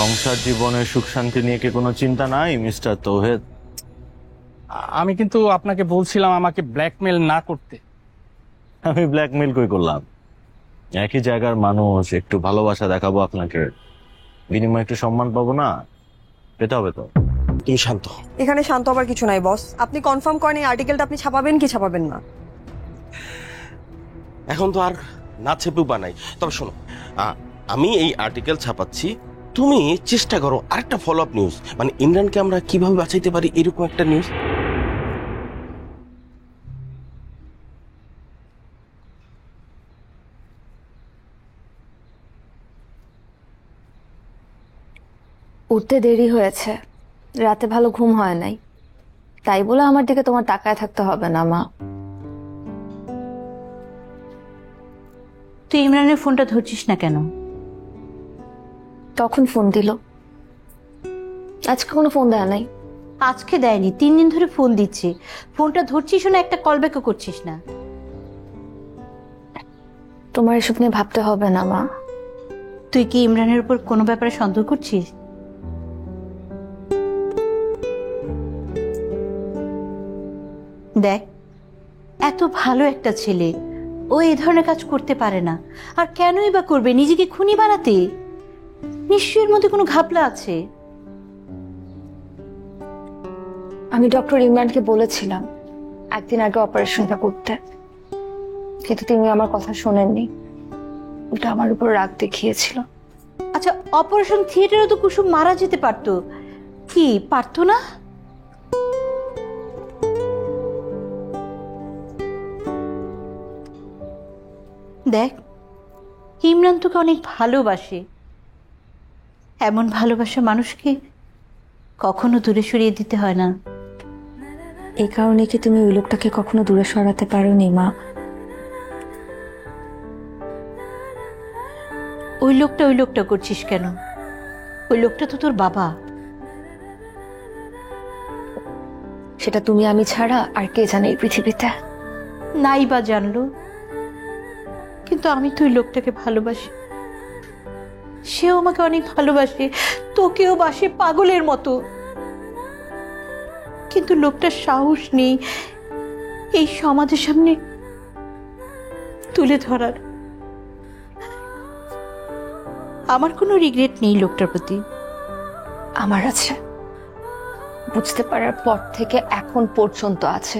সংসার জীবনের সুখ শান্তি নিয়ে কি কোনো চিন্তা নাই মিস্টার তৌহিদ? আমি কিন্তু আপনাকে বলছিলাম আমাকে ব্ল্যাকমেল না করতে। আমি ব্ল্যাকমেল কই করলাম? একই জায়গার মানুষ, একটু ভালোবাসা দেখাবো আপনাকে, বিনিময়ে একটু সম্মান পাবো না? পেতে হবে তো। তুমি শান্ত। এখানে শান্ত হবার কিছু নাই বস। আপনি কনফার্ম করেন এই আর্টিকেলটা আপনি ছাপাবেন কি ছাপাবেন না? এখন তো আর না ছেপেও বানাই, তবে শোনো, আমি এই আর্টিকেল ছাপাচ্ছি, তুমি চেষ্টা করো আরেকটা ফলো আপ নিউজ, মানে ইমরানকে আমরা কিভাবে বাঁচাইতে পারি এরকম একটা নিউজ। উঠতে দেরি হয়েছে, রাতে ভালো ঘুম হয় নাই, তাই বলে আমার দিকে তোমার তাকায় থাকতে হবে না মা। তুই ইমরানের ফোনটা ধরছিস না কেন? তখন ফোন দিল, আজকে কোনো ফোন দেয় নাই। আজকে দেয়নি, 3 দিন ধরে ফোন দিচ্ছে। ফোনটা ধরছিস না, একটা কল ব্যাকও করছিস না। তোমার এসব নিয়ে ভাবতে হবে না মা। তুই কি ইমরানের উপর কোনো ব্যাপারে সন্দেহ করছিস? দেখ, এত ভালো একটা ছেলে, ও এই ধরনের কাজ করতে পারে না। আর কেনই বা করবে নিজেকে খুনি বানাতে? নিশ্চয়ই এর মধ্যে কোনো ঘাপলা আছে। আমি ডক্টর ইমরানকে বলেছিলাম একদিন আগে অপারেশনটা করতে, কিন্তু তিনি আমার কথা শোনেননি, ওটা আমার উপর রাগ দেখিয়েছিল। আচ্ছা, অপারেশন থিয়েটারে তো কুসুম মারা যেতে পারতো, কি পারতো না? দেখ, ইমরান তোকে অনেক ভালোবাসে। এমন ভালোবাসা মানুষকে কখনো দূরে সরিয়ে দিতে হয় না। এই কারণে কি তুমি ওই লোকটাকে কখনো দূরে সরাতে পারোনি মা? ওই লোকটা করছিস কেন? ওই লোকটা তো তোর বাবা। সেটা তুমি আমি ছাড়া আর কে জানে এই পৃথিবীতে? নাই বা জানলো, কিন্তু আমি তো ওই লোকটাকে ভালোবাসি। সেও আমাকে অনেক ভালোবাসে, তোকেও বাসে পাগলের মতো। কিন্তু লোকটার সাহস নেই এই সমাজের সামনে তুলে ধরার। আমার কোনো রিগ্রেট নেই লোকটার প্রতি। আমার আছে, বুঝতে পারার পর থেকে এখন পর্যন্ত আছে।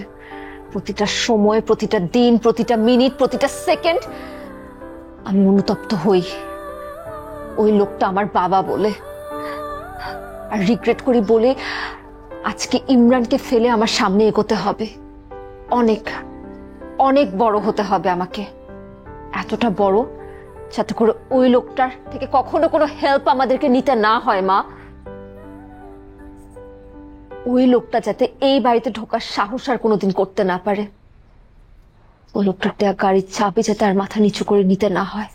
প্রতিটা সময়, প্রতিটা দিন, প্রতিটা মিনিট, প্রতিটা সেকেন্ড আমি অনুতপ্ত হই ওই লোকটা আমার বাবা বলে। আর রিগ্রেট করি বলে আজকে ইমরানকে ফেলে আমার সামনে এগোতে হবে। অনেক অনেক বড় হতে হবে আমাকে, এতটা বড় যাতে করে ওই লোকটার থেকে কখনো কোনো হেল্প আমাদেরকে নিতে না হয় মা। ওই লোকটা যাতে এই বাড়িতে ঢোকার সাহস আর কোনোদিন করতে না পারে। ওই লোকটার দেয়া গাড়ির চাবি যাতে আর মাথা নিচু করে নিতে না হয়।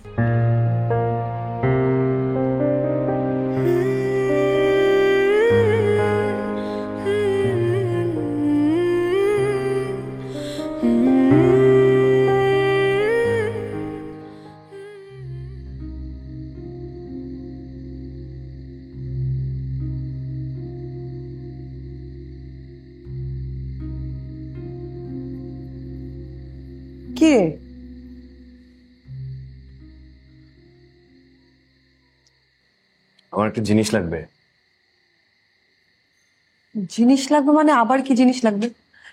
কি রে? আমার একটা জিনিস লাগবে। জিনিস লাগবে মানে আবার কি জিনিস লাগবে?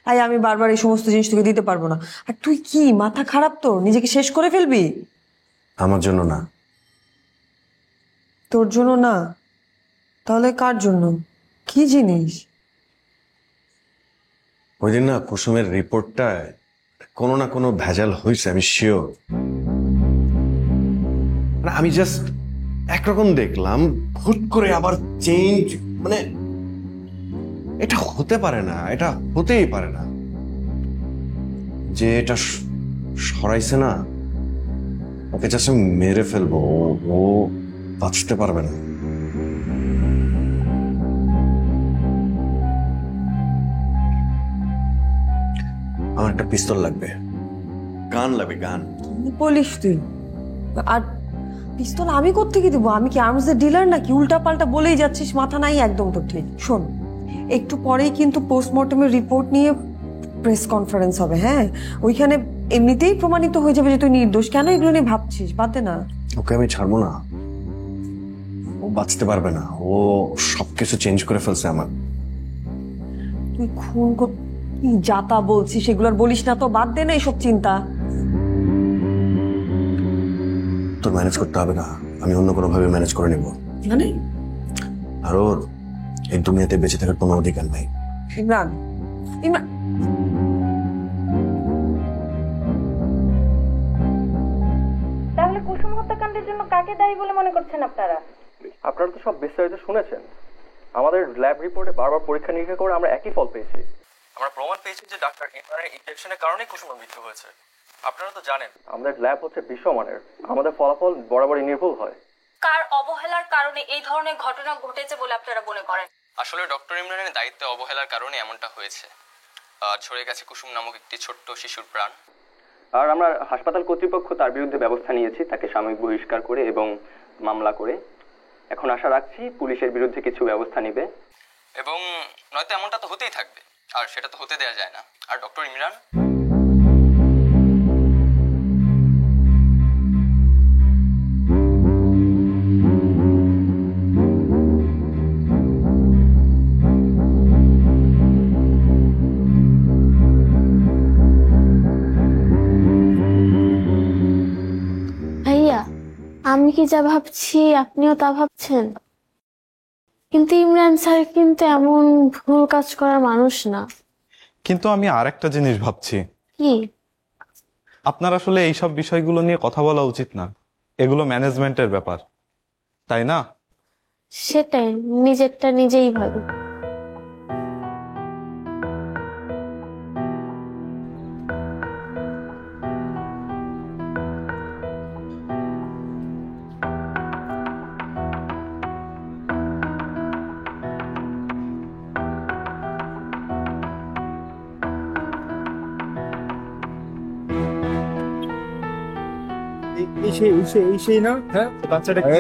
তাই আমি বারবার এই সমস্ত জিনিস তোকে দিতে পারবো না। আর তুই কি মাথা খারাপ তোর? নিজেকে শেষ করে ফেলবি? আমার জন্য না। তোর জন্য না? তাহলে কার জন্য? কি জিনিস? ওই দিন না কুসুমের রিপোর্টটায় কোনো না কোনো ভেজাল হয়েছে, আমি শিওর। আমি জাস্ট একরকম দেখলাম, হুট করে আবার চেঞ্জ, মানে এটা হতে পারে না, এটা হতেই পারে না। যে এটা সরাইছে না, ওকে জাস্ট আমি মেরে ফেলবো, ও বাঁচতে পারবে না। আমার একটা পিস্তল লাগবে, গান লাগবে, গান। বলিস তুই? আর পিস্তল আমি কোত্থেকে দেবো? আমি কি আর্মস এর ডিলার নাকি? উল্টা পাল্টা বলেই যাচ্ছিস, মাথা নাই একদম তোর ঠিক। শোন, একটু পরেই কিন্তু পোস্টমর্টমের রিপোর্ট নিয়ে প্রেস কনফারেন্স হবে, হ্যাঁ? ওইখানে এমনিতেই প্রমাণিত হয়ে যাবে যে তুই নির্দোষ। কেন এগুলো নিয়ে ভাবছিস? বাদ দে না। ওকে আমি ছাড়বো না, ও বাঁচতে পারবে না, ও সবকিছু চেঞ্জ করে ফেলছে আমার। তুই খুন কি যাতা বলছিস সেগুলো আর বলিস না তো, বাদ দে না এইসব চিন্তা। তোর ম্যানেজ করতে হবে না, আমি অন্য কোনো ভাবে ম্যানেজ করে নেব। মানে আর ওর এই দুনিয়াতে বেঁচে থাকার কোনো অধিকার নাই। ইমরান, ইমরান তাহলে কুসুম হত্যাকাণ্ডের জন্য কাকে দায়ী বলে মনে করছেন আপনারা? আপনারা তো সব বিস্তারিত শুনেছেন। আমাদের ল্যাব রিপোর্টে বারবার পরীক্ষা নিরীক্ষা করে আমরা একই ফল পেয়েছি। আমরা প্রমাণ পেয়েছি যে ডাক্তার ইমরানের ইনজেকশনের কারণেই কুসুমের মৃত্যু হয়েছে। আপনারা তো জানেন আমাদের ল্যাব হচ্ছে বিশ্বমানের, আমাদের ফলাফল বরাবরই নির্ভুল হয়। কার অবহেলার কারণে এই ধরনের ঘটনা ঘটেছে বলে আপনারা মনে করেন? আসলে ডক্টর ইমরানের দায়িত্বে অবহেলার কারণে এমনটা হয়েছে। ঝরে গেছে কুসুম নামক একটি ছোট্ট শিশুর প্রাণ। আর আমরা হাসপাতাল কর্তৃপক্ষ তার বিরুদ্ধে ব্যবস্থা নিয়েছি, তাকে সাময়িক বহিষ্কার করে এবং মামলা করে। এখন আশা রাখছি পুলিশের বিরুদ্ধে কিছু ব্যবস্থা নেবে, এবং নয়তো এমনটা তো হতেই থাকবে, আর সেটা তো হতে দেওয়া যায় না। আর ডক্টর ইমরান ভাইয়া, আমি কি যা ভাবছি আপনিও তা ভাবছেন? কিন্তু ইমরান স্যার কিন্তু এমন ভুল কাজ করার মানুষ না। কিন্তু আমি আরেকটা জিনিস ভাবছি, কি? আপনার আসলে এইসব বিষয়গুলো নিয়ে কথা বলা উচিত না, এগুলো ম্যানেজমেন্টের ব্যাপার, তাই না? সেটাই, নিজেরটা নিজেই ভাবি।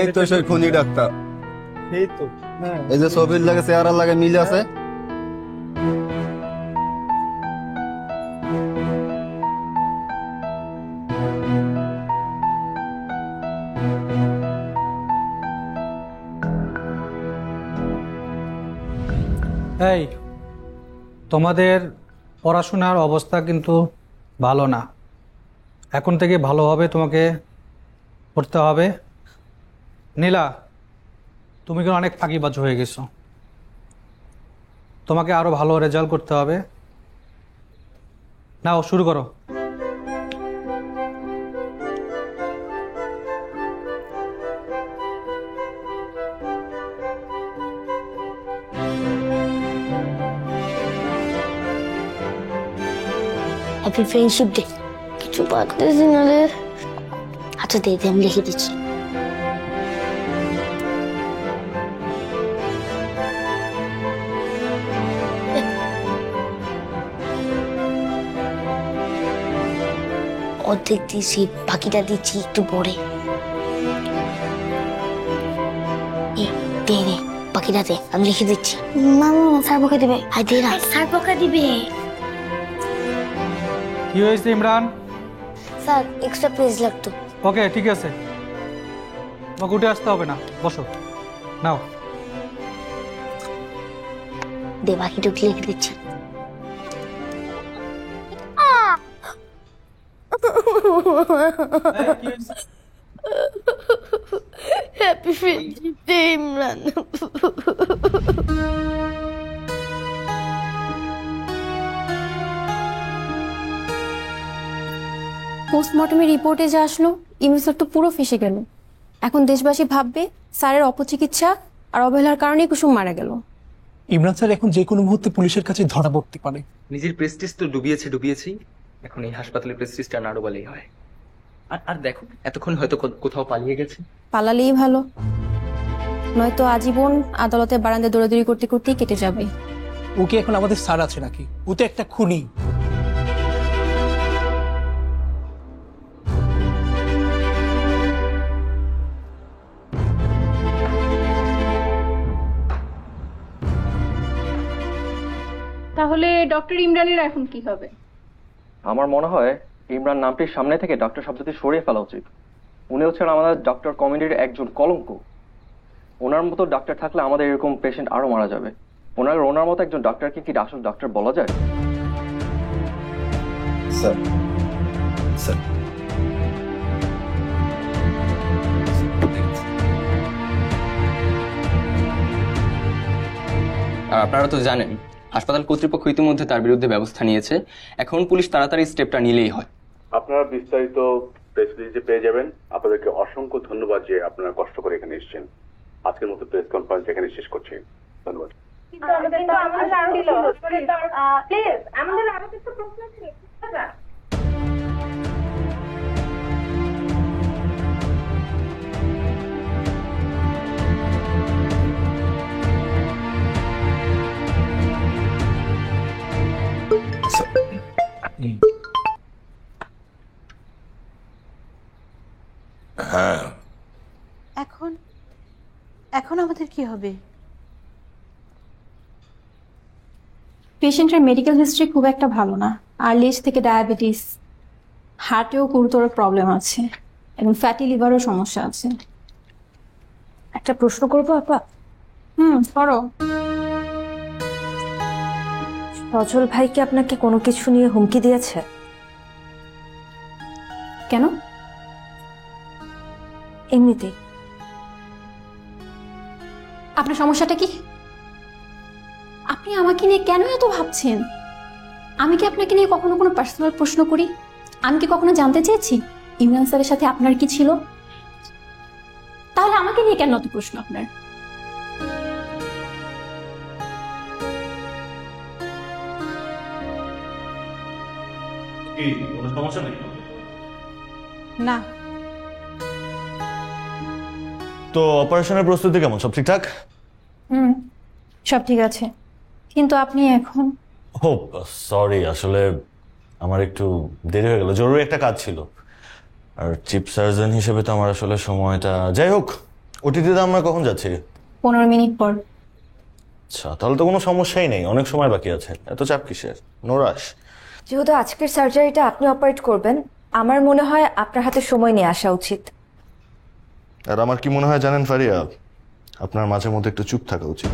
এই তো সেই খুনি ডাক্তার, এই যে ছবির লাগে চেহারা লাগে মিল আছে। এই, তোমাদের পড়াশোনার অবস্থা কিন্তু ভালো না। এখন থেকে ভালোভাবে তোমাকে পড়তে হবে। নীলা, তুমি কিন্তু অনেক ফাঁকিবাজ হয়ে গেছো, তোমাকে আরো ভালো রেজাল্ট করতে হবে। নাও শুরু করো। Happy friendship day. কিছু পারতেছি না রে। আচ্ছা দে, আমি লিখে দিচ্ছি। অর্ধেক দিয়েছি, বাকিটা দিচ্ছি একটু পরে। দে দে, বাকিটা দে, আমি লিখে দিচ্ছি। না না, স্যার বকা দিবে। আয় দে না, স্যার বকা দিবে। কি হয়েছে ইমরান? স্যার এক্সট্রা পেজ লাগতো। ওকে, ঠিক আছে, তোমাকে উঠে আসতে হবে না, বসো। নাও দে, বাকিটুকু লিখে দিচ্ছি। Happy friendship day Imran. পোস্টমর্টমের রিপোর্টে যা আসলো, ইমরান স্যার তো পুরো ফেসে গেল। এখন দেশবাসী ভাববে স্যারের অপচিকিৎসা আর অবহেলার কারণেই কুসুম মারা গেল। ইমরান স্যার এখন যে কোনো মুহূর্তে পুলিশের কাছে ধরা পড়তে পারে। নিজের প্রেস্টিজ তো ডুবিয়েছি, এখন এই হাসপাতালে প্রেস্টিজটা না ডোবালেই হয়। আর দেখো, এতক্ষণ হয়তো কোথাও পালিয়ে গেছে। পালালেই ভালো, নয়তো আজীবন আদালতের বারান্দায় দৌড়াদৌড়ি করতে করতেই কেটে যাবে। ওকে এখন আমাদের স্যার আছে নাকি? ও তো একটা খুনি। তাহলে ডক্টর ইমরানের এখন কি হবে? আমার মনে হয় ইমরান নামটির সামনে থেকে ডক্টর শব্দটি সরিয়ে ফেলা উচিত। উনি হচ্ছেন আমাদের ডক্টর কমিউনিটির একজন কলঙ্ক। ওনার মতো ডাক্তার থাকলে আমাদের এরকম পেশেন্ট আরো মারা যাবে। ওনার মতো একজন ডাক্তারকে কি আসল ডাক্তার বলা যায়? স্যার স্যার আর আপনারা তো জানেন হাসপাতাল কর্তৃপক্ষ ইতিমধ্যে তার বিরুদ্ধে ব্যবস্থা নিয়েছে। এখন পুলিশ তাড়াতাড়ি স্টেপটা নিলেই হয়। আপনারা বিস্তারিত প্রেস রিলিজে পেয়ে যাবেন। আপনাদেরকে অসংখ্য ধন্যবাদ যে আপনারা কষ্ট করে এখানে এসেছেন। আজকের মতো প্রেস কনফারেন্স এখানে শেষ করছি। ধন্যবাদ। আমাদের আরো কিছু প্রশ্ন ছিল। হ্যাঁ, এখন এখন আমাদের কি হবে? পেশেন্টের মেডিকেল হিস্ট্রি খুব একটা ভালো না। আর্লি এজ থেকে ডায়াবেটিস, হার্টেও গুরুতর প্রবলেম আছে এবং ফ্যাটি লিভারও সমস্যা আছে। একটা প্রশ্ন করবো আপা? করো। সজল ভাই কি আপনাকে কোনো কিছু নিয়ে হুমকি দিয়েছে? কেন? এমনিতেই। আপনার সমস্যাটা কি? আপনি আমাকে নিয়ে কেন এত ভাবছেন? আমি কি আপনাকে নিয়ে কখনো কোনো পার্সোনাল প্রশ্ন করি? আমি কি কখনো জানতে চেয়েছি ইমরান স্যারের সাথে আপনার কি ছিল? তাহলে আমাকে নিয়ে কেন এত প্রশ্ন আপনার? কোনো সমস্যা নেই না। তো অপারেশনের প্রস্তুতি কেমন? সব ঠিকঠাক? সব ঠিক আছে, কিন্তু আপনি এখন? ও সরি, আসলে আমার একটু দেরি হয়ে গেল, জরুরি একটা কাজ ছিল। আর চিফ সার্জন হিসেবে তো আমার আসলে সময়টা, যাই হোক। ওটিতে আমরা কখন যাচ্ছি? 15 মিনিট পর। আচ্ছা, তাহলে তো কোনো সমস্যাই নেই, অনেক সময় বাকি আছে। এত চাপ কিসের? নো রাশ। যেহেতু আজকের সার্জারিটা আপনি অপারেট করবেন, আমার মনে হয় আপনার হাতে সময় নিয়ে আসা উচিত। আর আমার কি মনে হয় জানেন ফারিয়া, আপনার মাঝে মধ্যে একটু চুপ থাকা উচিত।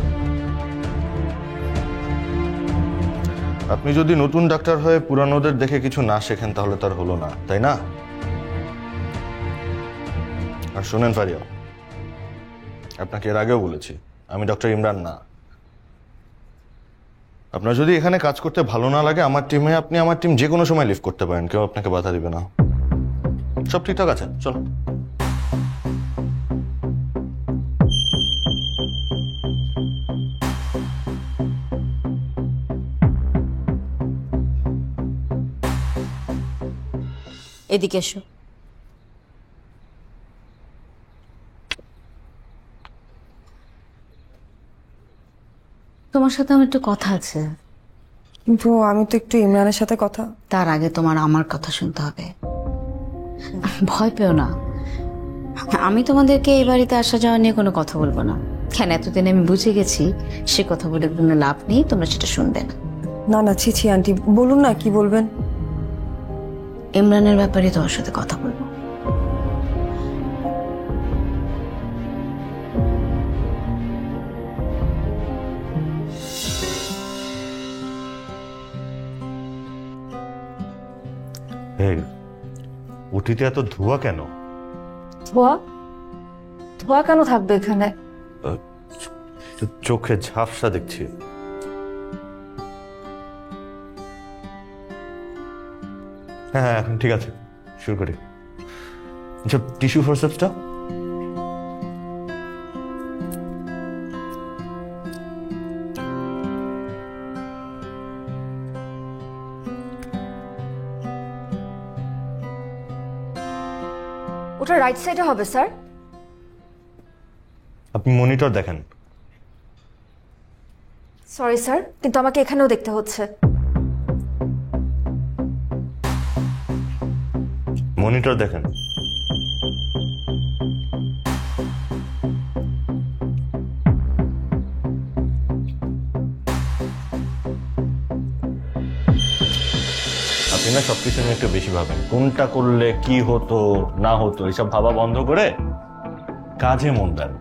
আপনি যদি নতুন ডাক্তার হয়ে পুরানোদের দেখে কিছু না শেখেন তাহলে তার হলো না, তাই না? আর শোনেন ফারিয়া, আপনাকে এর আগেও বলেছি আমি ডক্টর ইমরান না। আপনার যদি এখানে কাজ করতে ভালো না লাগে আমার টিমে, আপনি আমার টিম যে কোনো সময় লিভ করতে পারেন, কেউ আপনাকে বাধা দিবে না। সব ঠিকঠাক আছে, চলো। এদিকে এসো। তোমার সাথে আমার একটু কথা আছে। কিন্তু আমি তো একটু ইমরানের সাথে কথা। তার আগে তোমার আমার কথা শুনতে হবে। ভয় পেও না, আমি তোমাদেরকে এই বাড়িতে আসা যাওয়া নিয়ে কোনো কথা বলবো না। কেন, এতদিন আমি বুঝে গেছি সে কথা বলে কোনো লাভ নেই, তোমরা সেটা শুনবে না। না না, ছি আন্টি, বলুন না কি বলবেন। ইমরানের ব্যাপারে তোমার সাথে কথা বলবো। ওটিতে এত ধোঁয়া কেন? ধোঁয়া? ধোঁয়া কেন থাকবে এখানে? চোখে ঝাপসা দেখছি। হ্যাঁ, এখন ঠিক আছে, শুরু করি। আচ্ছা, টিস্যু ফোরসেপসটা। ওটা রাইট সাইডে হবে স্যার। আপনি মনিটর দেখেন। সরি স্যার, কিন্তু আমাকে এখানেও দেখতে হচ্ছে। মনিটর দেখেন। আপনি না সবকিছু নিয়ে একটু বেশি ভাবেন। কোনটা করলে কি হতো না হতো এসব ভাবা বন্ধ করে কাজে মন দেন।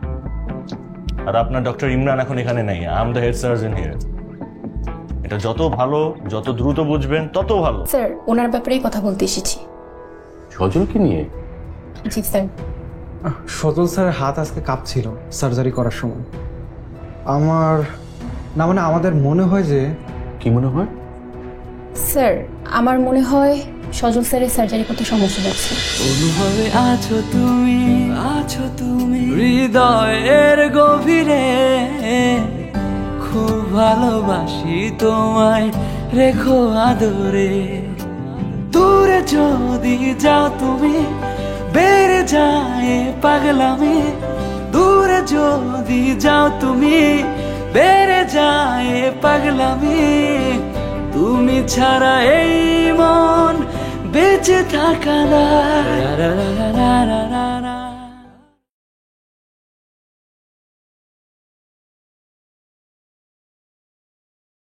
আর আপনার ডক্টর ইমরান এখন এখানে নেই, I am the head surgeon here. এটা যত ভালো, যত দ্রুত বুঝবেন তত ভালো। স্যার, ওনার ব্যাপারেই কথা বলতে এসেছি। সজলকে নিয়ে? জি স্যার। সজল স্যারের হাত আজকে কাঁপছিল সার্জারি করার সময়। আমাদের মনে হয় যে। কি মনে হয়? স্যার, আমার মনে হয় সজল স্যারের সার্জারি করতে সমস্যা হচ্ছে। অনুভবে আছো তুমি হৃদয়ের গভীরে, খুব ভালোবাসি তোমায়, রেখো আদরে। দূরে যদি যাও তুমি, বেড়ে যায় পাগলামি। দূরে যদি যাও তুমি, বেড়ে যায় পাগলামি। তুমি ছাড়া এই মন বেঁচে থাকা না।